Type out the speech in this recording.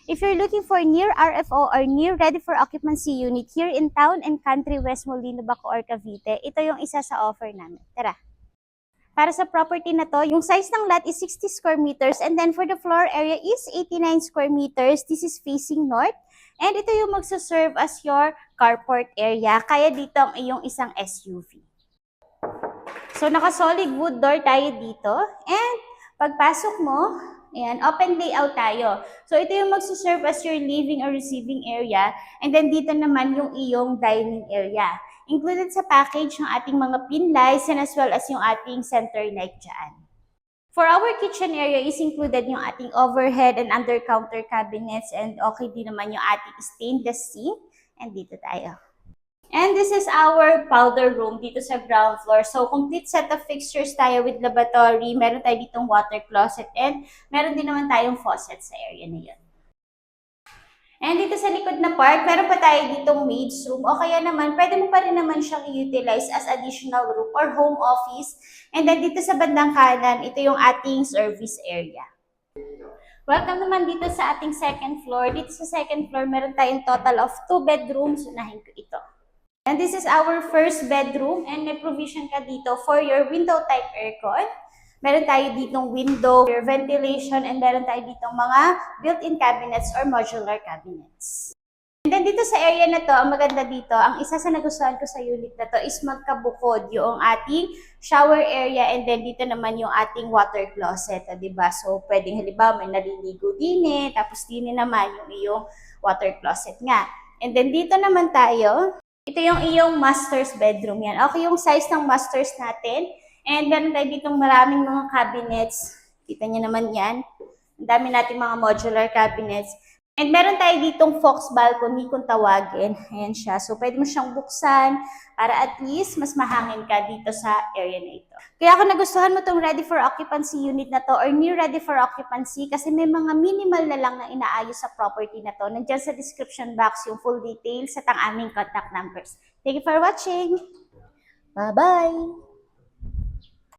If you're looking for near RFO or near ready for occupancy unit here in Town and Country West Molino, Bacoor, Cavite, ito yung isa sa offer namin. Tara! Para sa property na to, yung size ng lot is 60 square meters and then for the floor area is 89 square meters. This is facing north. And ito yung magsaserve as your carport area. Kaya dito ang iyong isang SUV. So, naka-solid wood door tayo dito. And pagpasok mo, ayan, open layout tayo. So, ito yung magsaserve as your living or receiving area. And then dito naman yung iyong dining area. Included sa package yung ating mga pin lights and as well as yung ating center light dyan. For our kitchen area is included yung ating overhead and under counter cabinets and okay din naman yung ating stainless sink. And dito tayo. And this is our powder room dito sa ground floor. So, complete set of fixtures tayo with lavatory. Meron tayo ditong water closet and meron din naman tayong faucet sa area na yun. And dito sa likod na part, meron pa tayo ditong maid's room. O kaya naman, pwede mo pa rin naman siyang i-utilize as additional room or home office. And then dito sa bandang kanan, ito yung ating service area. Welcome naman dito sa ating second floor. Dito sa second floor, meron tayong total of 2 bedrooms. Unahin ko ito. And this is our first bedroom and may provision ka dito for your window type aircon. Meron tayo ditong window, your ventilation, and meron tayo ditong mga built-in cabinets or modular cabinets. And then dito sa area na to, ang maganda dito, ang isa sa nagustuhan ko sa unit na to is magkabukod yung ating shower area and then dito naman yung ating water closet, diba? So, pwedeng halimbawa may naliligo din tapos din naman yung iyong water closet nga. And then dito naman tayo, ito yung iyong master's bedroom yan. Okay yung size ng master's natin. And meron tayo ditong maraming mga cabinets. Kita niyo naman yan. Ang dami nating mga modular cabinets. And meron tayo ditong Fox balcony kung tawagin. Ayan siya. So, pwede mo siyang buksan para at least mas mahangin ka dito sa area na ito. Kaya kung nagustuhan mo itong ready for occupancy unit na to or near ready for occupancy kasi may mga minimal na lang na inaayos sa property na to. Nandiyan sa description box yung full details at ang aming contact numbers. Thank you for watching! Bye-bye!